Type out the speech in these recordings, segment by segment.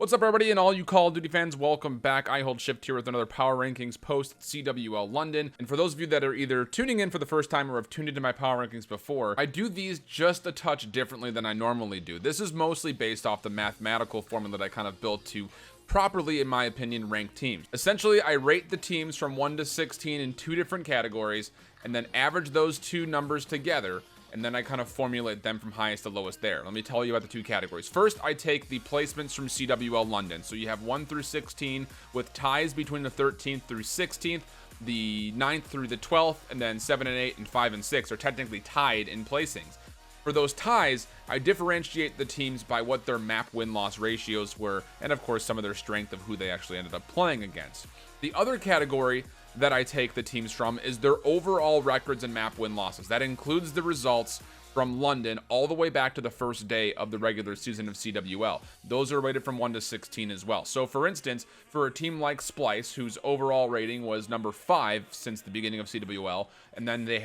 What's up, everybody, and all you Call of Duty fans? Welcome back. IHOLDSHIFT here with another Power Rankings post CWL London. And for those of you that are either tuning in for the first time or have tuned into my Power Rankings before, I do these just a touch differently than I normally do. This is mostly based off the mathematical formula that I kind of built to properly, in my opinion, rank teams. Essentially, I rate the teams from 1 to 16 in two different categories, and then average those two numbers together, and then I kind of formulate them from highest to lowest there. Let me tell you about the two categories. First, I take the placements from CWL London. So you have 1 through 16 with ties between the 13th through 16th, the 9th through the 12th, and then 7 and 8 and 5 and 6 are technically tied in placings. For those ties, I differentiate the teams by what their map win-loss ratios were, and of course some of their strength of who they actually ended up playing against. The other category that I take the teams from is their overall records and map win-losses. That includes the results from London all the way back to the first day of the regular season of CWL. Those are rated from 1 to 16 as well. So for instance, for a team like Splice, whose overall rating was number 5 since the beginning of CWL, and then they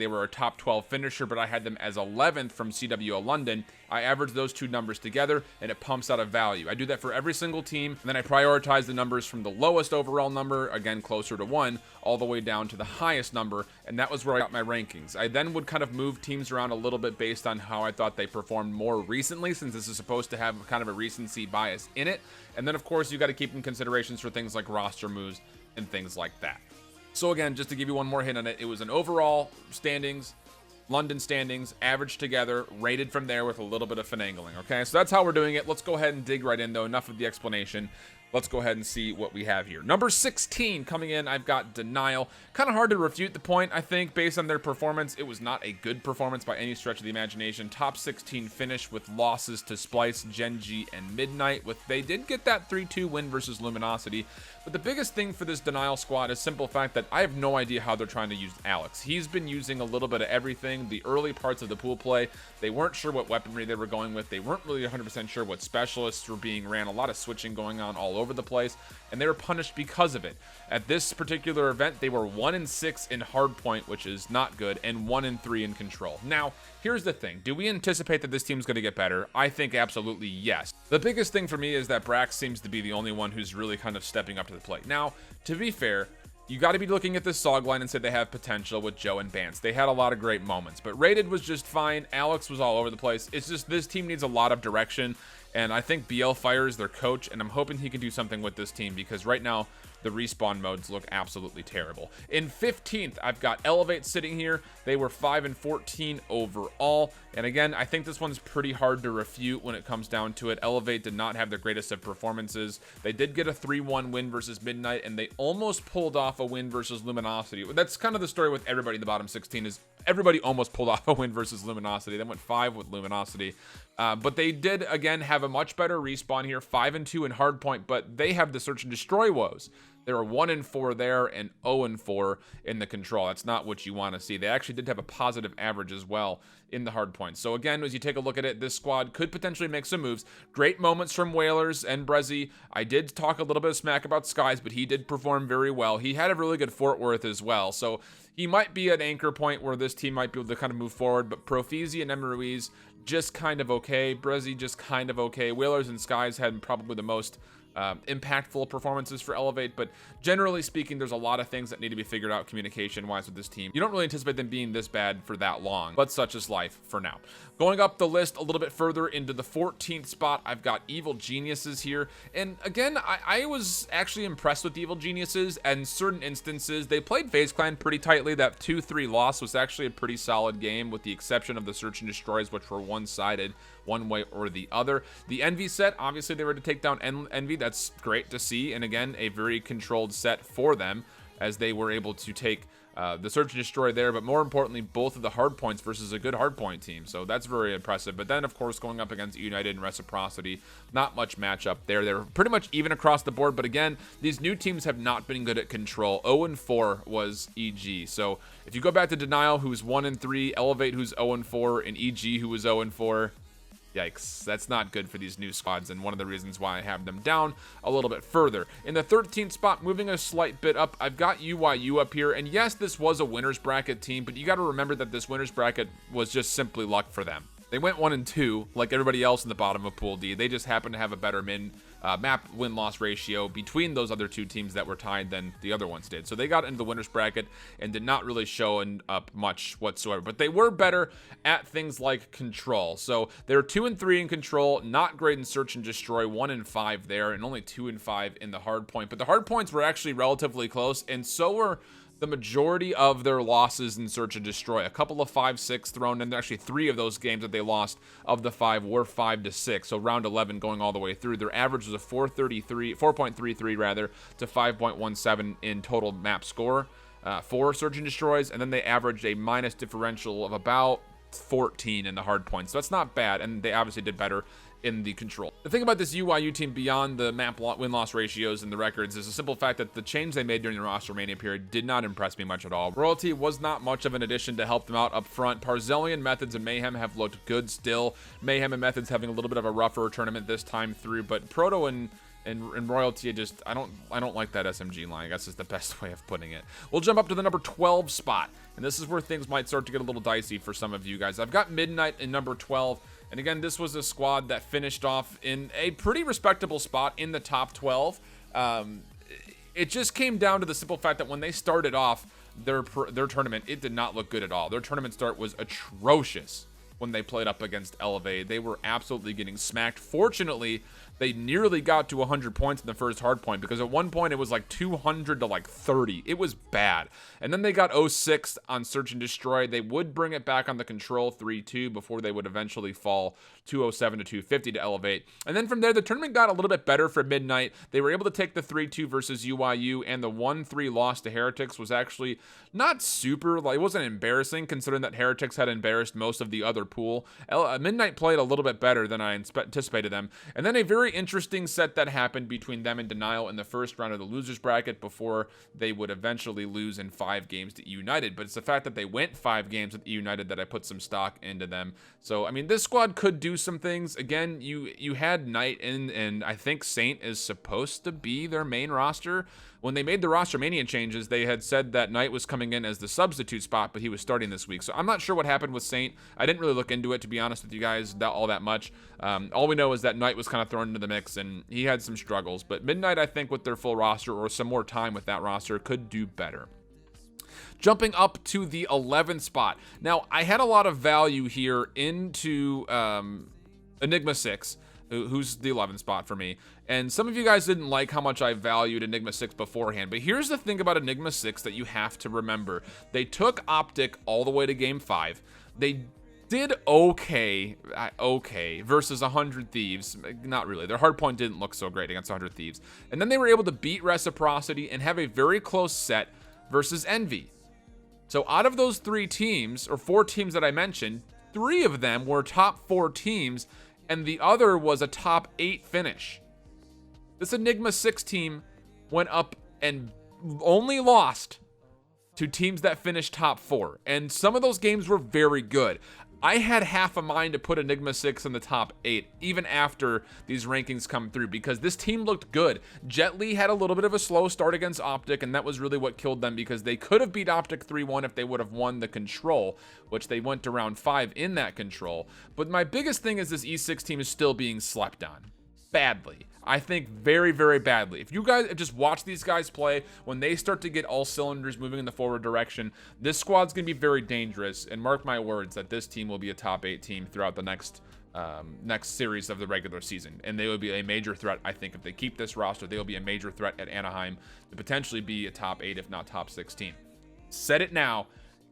were a top 12 finisher, but I had them as 11th from CWL London. I average those two numbers together and it pumps out a value. I do that for every single team, and then I prioritize the numbers from the lowest overall number, again closer to 1, all the way down to the highest number, and that was where I got my rankings. I then would kind of move teams around a little bit based on how I thought they performed more recently, since this is supposed to have kind of a recency bias in it. And then of course you got to keep in considerations for things like roster moves and things like that. So again, just to give you one more hint on it, it was an overall standings, London standings, averaged together, rated from there with a little bit of finagling. Okay, so that's how we're doing it. Let's go ahead and dig right in, though. Enough of the explanation. Let's go ahead and see what we have here. Number 16 coming in, I've got Denial. Kind of hard to refute the point, I think, based on their performance. It was not a good performance by any stretch of the imagination. Top 16 finish with losses to Splice, GenG, and Midnight. They did get that 3-2 win versus Luminosity. But the biggest thing for this Denial squad is simple fact that I have no idea how they're trying to use Alex. He's been using a little bit of everything. The early parts of the pool play, they weren't sure what weaponry they were going with. They weren't really 100% sure what specialists were being ran. A lot of switching going on all over the place, and they were punished because of it. At this particular event, they were 1-6 in hardpoint, which is not good, and 1-3 in control. Now, here's the thing. Do we anticipate that this team's going to get better? I think absolutely yes. The biggest thing for me is that Brax seems to be the only one who's really kind of stepping up to the plate. Now, to be fair, you got to be looking at this SOG line and say they have potential with Joe and Bance. They had a lot of great moments, but Rated was just fine. Alex was all over the place. It's just this team needs a lot of direction, and I think BL Fire is their coach, and I'm hoping he can do something with this team, because right now the respawn modes look absolutely terrible. In 15th, I've got Elevate sitting here. They were 5-14 overall, and again, I think this one's pretty hard to refute when it comes down to it. Elevate did not have the greatest of performances. They did get a 3-1 win versus Midnight, and they almost pulled off a win versus Luminosity. That's kind of the story with everybody in the bottom 16, is everybody almost pulled off a win versus Luminosity. They went 5 with Luminosity, but they did again have a much better respawn here, 5-2 in hardpoint, but they have the search and destroy woes. They were 1-4 there and 0-4 in the control. That's not what you want to see. They actually did have a positive average as well in the hard points. So again, as you take a look at it, this squad could potentially make some moves. Great moments from Whalers and Brezzy. I did talk a little bit of smack about Skies, but he did perform very well. He had a really good Fort Worth as well. So he might be an anchor point where this team might be able to kind of move forward, but Profizi and Emeruiz just kind of okay. Brezzy just kind of okay. Whalers and Skies had probably the most impactful performances for Elevate, but generally speaking, there's a lot of things that need to be figured out communication wise with this team. You don't really anticipate them being this bad for that long, but such is life for now. Going up the list a little bit further into the 14th spot, I've got Evil Geniuses here, and again, I was actually impressed with Evil Geniuses. And certain instances they played FaZe Clan pretty tightly. That 2-3 loss was actually a pretty solid game, with the exception of the search and destroys, which were one-sided one way or the other. The Envy set, obviously they were to take down Envy. That's great to see, and again, a very controlled set for them, as they were able to take the search and destroy there, but more importantly, both of the hard points versus a good hard point team. So that's very impressive. But then, of course, going up against eUnited and Reciprocity, not much matchup there. They're pretty much even across the board. But again, these new teams have not been good at control. 0-4 was EG. So if you go back to Denial, who's 1-3, Elevate, who's 0-4, and EG, who was 0-4, yikes, that's not good for these new squads, and one of the reasons why I have them down a little bit further. In the 13th spot, moving a slight bit up, I've got UYU up here, and yes, this was a winner's bracket team, but you got to remember that this winner's bracket was just simply luck for them. They went 1-2 like everybody else in the bottom of Pool D. They just happened to have a better map win-loss ratio between those other two teams that were tied than the other ones did. So they got into the winners bracket and did not really show up much whatsoever, but they were better at things like control. So they're 2 and 3 in control, not great in search and destroy, 1 and 5 there, and only 2 and 5 in the hard point. But the hard points were actually relatively close, and so were the majority of their losses in search and destroy. A couple of 5-6 thrown in. Actually, 3 of those games that they lost of the 5 were 5-6. So round 11 going all the way through. Their average was a 4.33 rather to 5.17 in total map score for search and destroys, and then they averaged a minus differential of about 14 in the hard points. So that's not bad, and they obviously did better in the control. The thing about this UIU team beyond the map win-loss ratios and the records is the simple fact that the change they made during the Rostermania period did not impress me much at all. Royalty was not much of an addition to help them out up front. Parzelian, Methods, and Mayhem have looked good still. Mayhem and Methods having a little bit of a rougher tournament this time through, but Proto and Royalty, I don't like that SMG line. I guess is the best way of putting it. We'll jump up to the number 12 spot, and this is where things might start to get a little dicey for some of you guys. I've got Midnight in number 12. And again, this was a squad that finished off in a pretty respectable spot in the top 12. It just came down to the simple fact that when they started off their tournament, it did not look good at all. Their tournament start was atrocious when they played up against Elevate. They were absolutely getting smacked. Fortunately, they nearly got to 100 points in the first hard point, because at one point it was like 200 to like 30. It was bad. And then they got 06 on Search and Destroy. They would bring it back on the Control 3-2 before they would eventually fall 207 to 250 to Elevate. And then from there, the tournament got a little bit better for Midnight. They were able to take the 3-2 versus UIU, and the 1-3 loss to Airtix was actually not super, like, it wasn't embarrassing considering that Airtix had embarrassed most of the other pool. Midnight played a little bit better than I anticipated them. And then a very interesting set that happened between them and Denial in the first round of the losers bracket before they would eventually lose in 5 games to eUnited. But it's the fact that they went 5 games with eUnited that I put some stock into them. So, I mean, this squad could do some things. Again, you had Knight in, and I think Saint is supposed to be their main roster. When they made the Rostermania changes, they had said that Knight was coming in as the substitute spot, but he was starting this week. So I'm not sure what happened with Saint. I didn't really look into it, to be honest with you guys, all that much. All we know is that Knight was kind of thrown into the mix, and he had some struggles. But Midnight, I think, with their full roster or some more time with that roster, could do better. Jumping up to the 11th spot. Now, I had a lot of value here into Enigma 6, who's the 11th spot for me. And some of you guys didn't like how much I valued Enigma 6 beforehand. But here's the thing about Enigma 6 that you have to remember. They took OpTic all the way to Game 5. They did okay versus 100 Thieves. Not really. Their hardpoint didn't look so great against 100 Thieves. And then they were able to beat Reciprocity and have a very close set versus Envy. So out of those 3 teams, or 4 teams that I mentioned, 3 of them were top 4 teams, and the other was a top 8 finish. This Enigma 6 team went up and only lost to teams that finished top 4. And some of those games were very good. I had half a mind to put Enigma 6 in the top 8, even after these rankings come through, because this team looked good. Jet Li had a little bit of a slow start against OpTic, and that was really what killed them, because they could have beat OpTic 3-1 if they would have won the Control, which they went to round 5 in that Control. But my biggest thing is this E6 team is still being slept on. Badly. I think very, very badly. If you guys just watch these guys play, when they start to get all cylinders moving in the forward direction, this squad's going to be very dangerous. And mark my words that this team will be a top 8 team throughout the next series of the regular season. And they will be a major threat. I think if they keep this roster, they will be a major threat at Anaheim to potentially be a top 8, if not top 6 team. Said it now.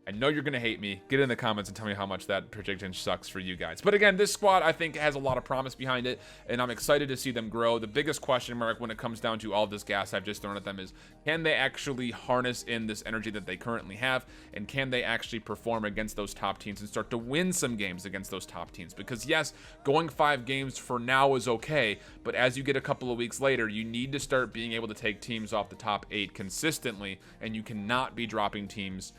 I know you're going to hate me. Get in the comments and tell me how much that prediction sucks for you guys. But again, this squad, I think, has a lot of promise behind it, and I'm excited to see them grow. The biggest question mark when it comes down to all this gas I've just thrown at them is, can they actually harness in this energy that they currently have, and can they actually perform against those top teams and start to win some games against those top teams? Because yes, going 5 games for now is okay, but as you get a couple of weeks later, you need to start being able to take teams off the top 8 consistently, and you cannot be dropping games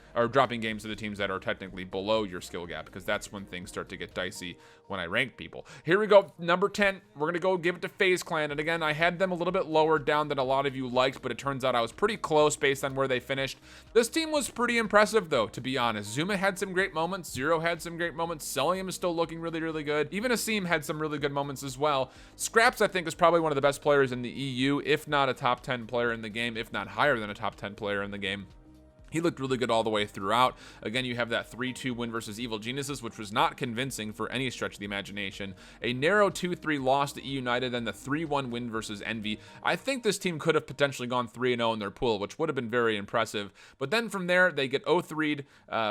teams are the teams that are technically below your skill gap, because that's when things start to get dicey when I rank people. Here we go, number 10. We're going to go give it to FaZe Clan. And again, I had them a little bit lower down than a lot of you liked, but it turns out I was pretty close based on where they finished. This team was pretty impressive, though, to be honest. Zuma had some great moments. Zero had some great moments. Celium is still looking really, really good. Even Asim had some really good moments as well. Scraps, I think, is probably one of the best players in the EU, if not a top 10 player in the game, if not higher than a top 10 player in the game. He looked really good all the way throughout. Again, you have that 3-2 win versus Evil Geniuses, which was not convincing for any stretch of the imagination. A narrow 2-3 loss to eUnited, then the 3-1 win versus Envy. I think this team could have potentially gone 3-0 in their pool, which would have been very impressive. But then from there, they get 0-3'd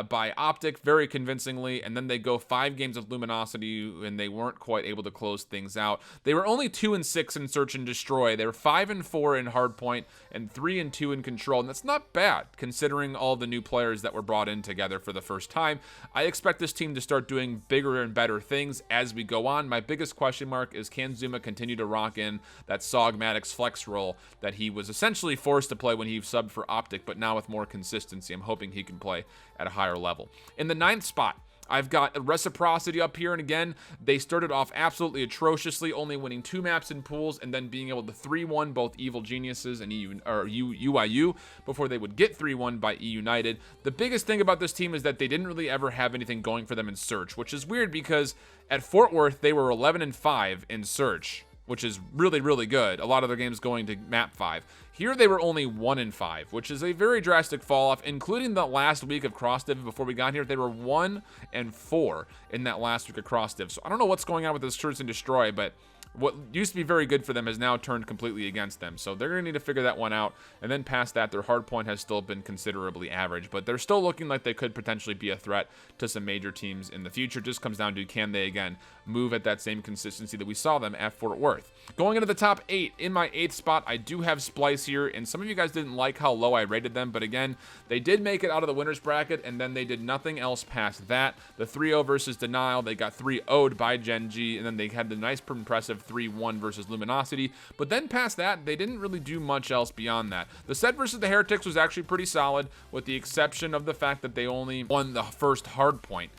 by OpTic very convincingly, and then they go 5 games of luminosity, and they weren't quite able to close things out. They were only 2-6 in Search and Destroy. They were 5-4 in Hardpoint, and 3-2 in Control, and that's not bad, considering all the new players that were brought in together for the first time. I expect this team to start doing bigger and better things as we go on. My biggest question mark is, can Zuma continue to rock in that Sogmatics flex role that he was essentially forced to play when he subbed for OpTic, but now with more consistency, I'm hoping he can play at a higher level. In the 9th spot, I've got Reciprocity up here, and again, they started off absolutely atrociously, only winning 2 maps in pools, and then being able to 3-1 both Evil Geniuses and UIU before they would get 3-1 by eUnited. The biggest thing about this team is that they didn't really ever have anything going for them in Search, which is weird because at Fort Worth, they were 11-5 in Search, which is really, really good. A lot of their games going to map 5. Here they were only 1-5, which is a very drastic fall off, including the last week of cross div. Before we got here, they were 1-4 in that last week of cross div. So I don't know what's going on with this Search and Destroy, but what used to be very good for them has now turned completely against them. So they're going to need to figure that one out. And then past that, their hardpoint has still been considerably average, but they're still looking like they could potentially be a threat to some major teams in the future. Just comes down to, can they, again, move at that same consistency that we saw them at Fort Worth. Going into the top 8, in my 8th spot, I do have Splice here, and some of you guys didn't like how low I rated them, but again, they did make it out of the winner's bracket, and then they did nothing else past that. The 3-0 versus Denial, they got 3-0'd by GenG, and then they had the nice, impressive 3-1 versus Luminosity, but then past that, they didn't really do much else beyond that. The set versus the Airtix was actually pretty solid, with the exception of the fact that they only won the first hard point.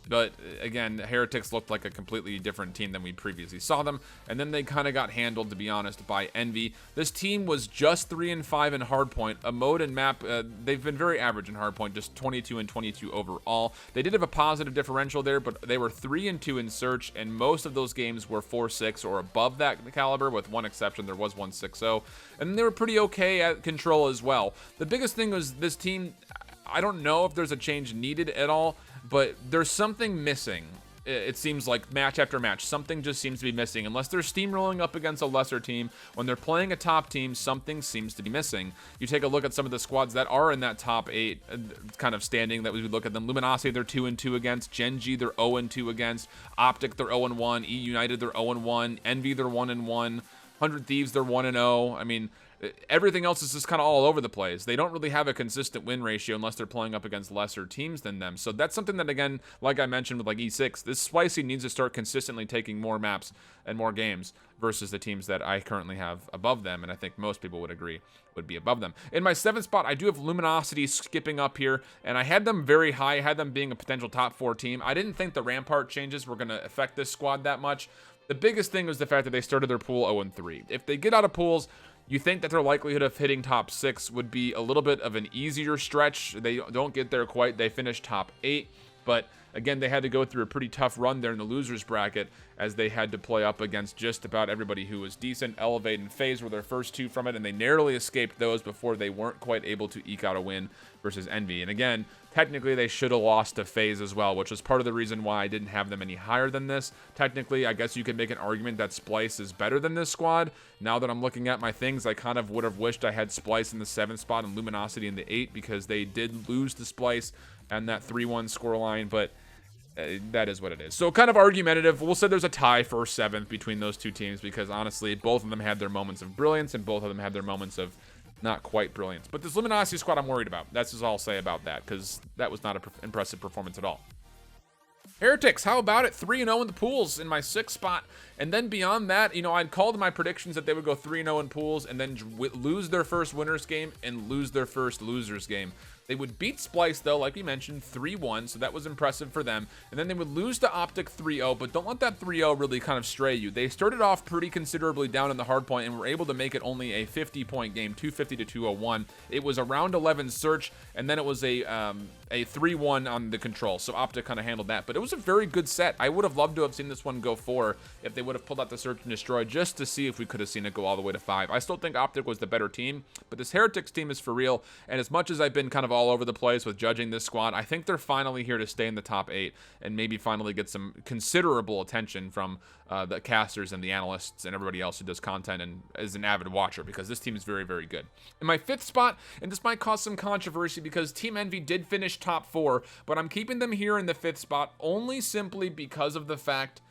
But again, Airtix looked like a completely different team than we previously saw them, and then they kind of got handled, to be honest, by Envy. This team was just 3-5 in hardpoint. A mode and map, they've been very average in hardpoint, just 22 and 22 overall. They did have a positive differential there, but they were 3-2 in Search, and most of those games were 4-6 or above that caliber, with one exception. There was one 6-0, and they were pretty okay at Control as well. The biggest thing was this team, I don't know if there's a change needed at all, but there's something missing. It seems like match after match, something just seems to be missing. Unless they're steamrolling up against a lesser team, when they're playing a top team, something seems to be missing. You take a look at some of the squads that are in that top 8 kind of standing that we would look at them. Luminosity, they're 2-2 against. GenG, they're 0-2 against. OpTic, they're 0-1. eUnited, they're 0-1. Envy, they're 1-1. 100 Thieves, they're 1-0. I mean, everything else is just kind of all over the place. They don't really have a consistent win ratio unless they're playing up against lesser teams than them. So that's something that, again, like I mentioned with like E6, this Splicey needs to start consistently taking more maps and more games versus the teams that I currently have above them, and I think most people would agree would be above them. In my 7th spot, I do have Luminosity skipping up here, and I had them very high. I had them being a potential top 4 team. I didn't think the Rampart changes were going to affect this squad that much. The biggest thing was the fact that they started their pool 0-3. If they get out of pools, you think that their likelihood of hitting top 6 would be a little bit of an easier stretch. They don't get there quite. They finish top 8, but again, they had to go through a pretty tough run there in the losers bracket, as they had to play up against just about everybody who was decent. Elevate and FaZe were their first 2 from it, and they narrowly escaped those before they weren't quite able to eke out a win versus Envy. And again, technically they should have lost to FaZe as well, which was part of the reason why I didn't have them any higher than this. Technically, I guess you could make an argument that Splice is better than this squad. Now that I'm looking at my things, I kind of would have wished I had Splice in the 7th spot and Luminosity in the 8, because they did lose to Splice and that 3-1 scoreline, but that is what it is. So kind of argumentative. We'll say there's a tie for 7th between those 2 teams, because honestly, both of them had their moments of brilliance and both of them had their moments of not quite brilliance. But this Luminosity squad I'm worried about. That's just all I'll say about that, because that was not an impressive performance at all. Airtix, how about it? 3-0 in the pools in my 6th spot. And then beyond that, you know, I'd called my predictions that they would go 3-0 in pools and then lose their first winners game and lose their first losers game. They would beat Splice, though, like we mentioned, 3-1, so that was impressive for them. And then they would lose to OpTic 3-0, but don't let that 3-0 really kind of stray you. They started off pretty considerably down in the hardpoint and were able to make it only a 50-point game, 250 to 201. It was a round 11 search, and then it was a 3-1 on the control, so OpTic kind of handled that. But it was a very good set. I would have loved to have seen this one go 4 if they would have pulled out the search and destroy, just to see if we could have seen it go all the way to 5. I still think OpTic was the better team, but this Airtix team is for real, and as much as I've been kind of all over the place with judging this squad, I think they're finally here to stay in the top 8 and maybe finally get some considerable attention from the casters and the analysts and everybody else who does content and is an avid watcher, because this team is very, very good. In my 5th spot, and this might cause some controversy because Team Envy did finish top 4, but I'm keeping them here in the 5th spot only simply because of the fact,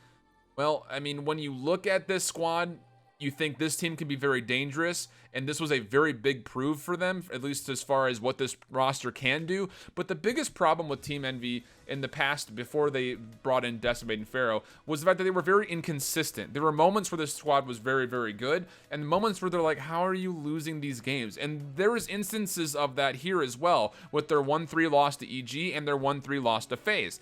well, I mean, when you look at this squad, you think this team can be very dangerous, and this was a very big prove for them, at least as far as what this roster can do. But the biggest problem with Team Envy in the past, before they brought in Decimate and Pharaoh, was the fact that they were very inconsistent. There were moments where this squad was very, very good, and moments where they're like, how are you losing these games? And there is instances of that here as well, with their 1-3 loss to EG and their 1-3 loss to FaZe.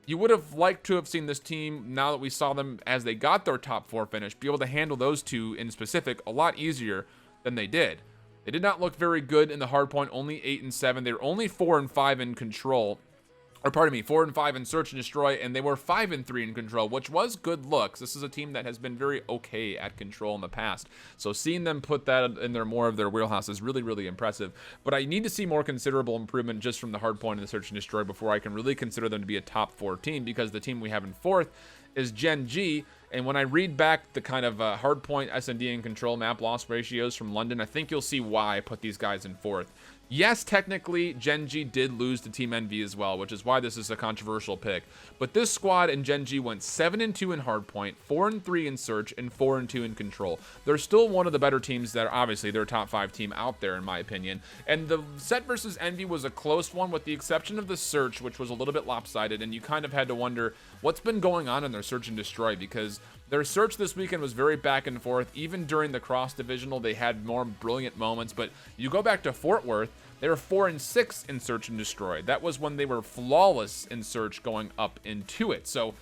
You would have liked to have seen this team, now that we saw them as they got their top 4 finish, be able to handle those two in specific a lot easier than they did. They did not look very good in the hardpoint, only 8-7. They were only 4-5 in control. Or pardon me, 4-5 in search and destroy, and they were 5-3 in control, which was good looks. This is a team that has been very okay at control in the past, so seeing them put that in their more of their wheelhouse is really, really impressive. But I need to see more considerable improvement just from the hardpoint and the search and destroy before I can really consider them to be a top 4 team, because the team we have in 4th is GenG. And when I read back the kind of hardpoint, S&D, and control map loss ratios from London, I think you'll see why I put these guys in 4th. Yes, technically, GenG did lose to Team Envy as well, which is why this is a controversial pick. But this squad in GenG went 7-2 in hardpoint, 4-3 in search, and 4-2 in control. They're still one of the better teams that are obviously their top 5 team out there, in my opinion. And the set versus Envy was a close one, with the exception of the search, which was a little bit lopsided, and you kind of had to wonder what's been going on in their search and destroy, because their search this weekend was very back and forth. Even during the cross divisional, they had more brilliant moments, but you go back to Fort Worth, they were 4-6 in search and destroy. That was when they were flawless in search going up into it. So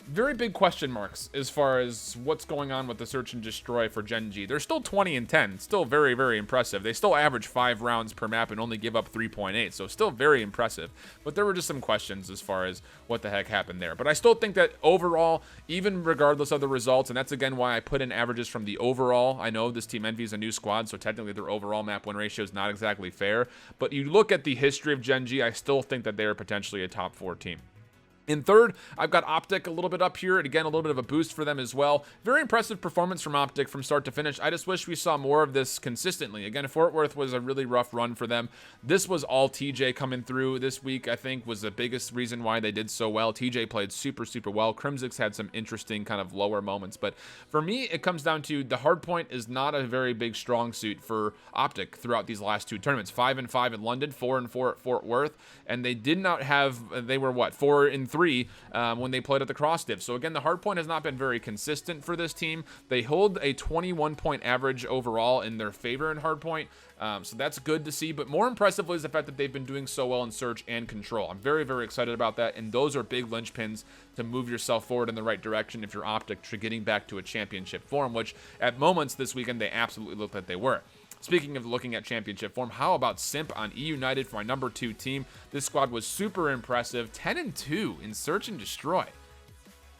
very big question marks as far as what's going on with the search and destroy for GenG. They're still 20-10, still very, very impressive. They still average 5 rounds per map and only give up 3.8, so still very impressive. But there were just some questions as far as what the heck happened there. But I still think that overall, even regardless of the results, and that's again why I put in averages from the overall. I know this Team Envy is a new squad, so technically their overall map win ratio is not exactly fair. But you look at the history of GenG, I still think that they are potentially a top 4 team. In 3rd, I've got OpTic a little bit up here, and again, a little bit of a boost for them as well. Very impressive performance from OpTic from start to finish. I just wish we saw more of this consistently. Again, Fort Worth was a really rough run for them. This was all TJ coming through this week, I think, was the biggest reason why they did so well. TJ played super, super well. Crimsix had some interesting kind of lower moments, but for me, it comes down to the hardpoint is not a very big strong suit for OpTic throughout these last 2 tournaments. 5-5 in London, 4-4 at Fort Worth, and they did not have, they were what, 4-3 when they played at the cross div. So again, the hardpoint has not been very consistent for this team. They hold a 21-point average overall in their favor in hardpoint. So that's good to see, but more impressively is the fact that they've been doing so well in search and control. I'm very, very excited about that, and those are big linchpins to move yourself forward in the right direction if you're OpTic to getting back to a championship form, which at moments this weekend they absolutely looked like they were. Speaking of looking at championship form, how about Simp on eUnited for my number 2 team? This squad was super impressive. 10-2 in search and destroy.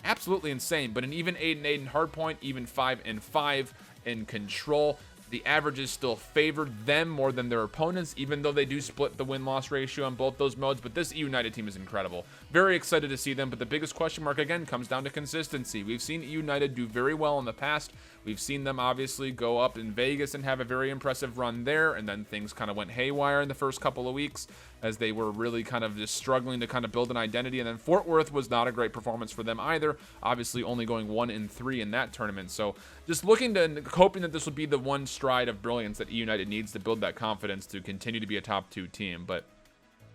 Absolutely insane, but an even 8-8 in hardpoint, even 5-5 in control. The averages still favored them more than their opponents, even though they do split the win-loss ratio on both those modes. But this eUnited team is incredible. Very excited to see them, but the biggest question mark, again, comes down to consistency. We've seen eUnited do very well in the past. We've seen them obviously go up in Vegas and have a very impressive run there, and then things kind of went haywire in the first couple of weeks as they were really kind of just struggling to kind of build an identity. And then Fort Worth was not a great performance for them either, obviously only going 1-3 in that tournament. So just looking to, hoping that this would be the one stride of brilliance that eUnited needs to build that confidence to continue to be a top 2 team. But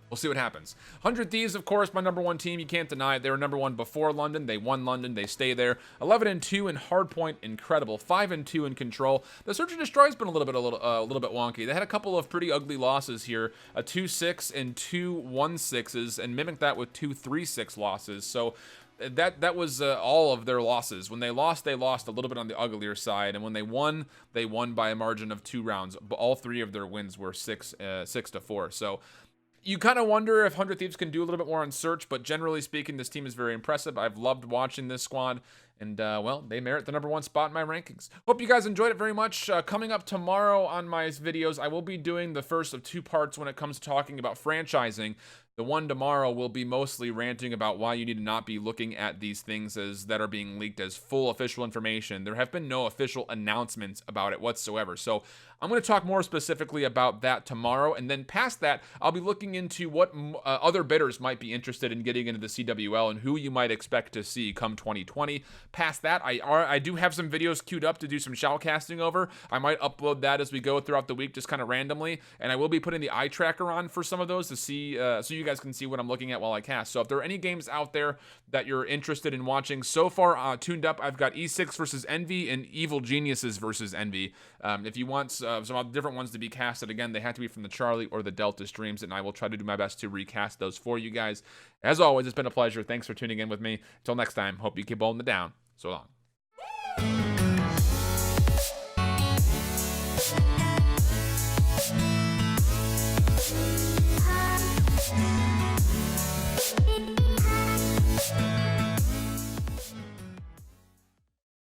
We'll see what happens. 100 Thieves, of course, my number 1 team. You can't deny it. They were number 1 before London. They won London. They stay there. 11-2 in hardpoint, incredible. 5-2 in control. The Search and Destroy's been a little bit wonky. They had a couple of pretty ugly losses here. A 2-6 and 2 1-6s, and mimicked that with 2 3-6 losses. So that was all of their losses. When they lost a little bit on the uglier side, and when they won by a margin of 2 rounds. But all 3 of their wins were 6-4. So you kind of wonder if 100 Thieves can do a little bit more on Search, but generally speaking, this team is very impressive. I've loved watching this squad, and, well, they merit the number 1 spot in my rankings. Hope you guys enjoyed it very much. Coming up tomorrow on my videos, I will be doing the first of 2 parts when it comes to talking about franchising. The one tomorrow will be mostly ranting about why you need to not be looking at these things that are being leaked as full official information. There have been no official announcements about it whatsoever. So I'm going to talk more specifically about that tomorrow. And then past that, I'll be looking into what other bidders might be interested in getting into the CWL and who you might expect to see come 2020. Past that, I do have some videos queued up to do some shoutcasting over. I might upload that as we go throughout the week, just kind of randomly. And I will be putting the eye tracker on for some of those to see, so you guys can see what I'm looking at while I cast. So if there are any games out there that you're interested in watching, so far tuned up, I've got E6 versus Envy and Evil Geniuses versus Envy. If you want some different ones to be casted, again, they have to be from the Charlie or the Delta streams, and I will try to do my best to recast those for you guys. As always, it's been a pleasure. Thanks for tuning in with me. Until next time, hope you keep holding it down. So long.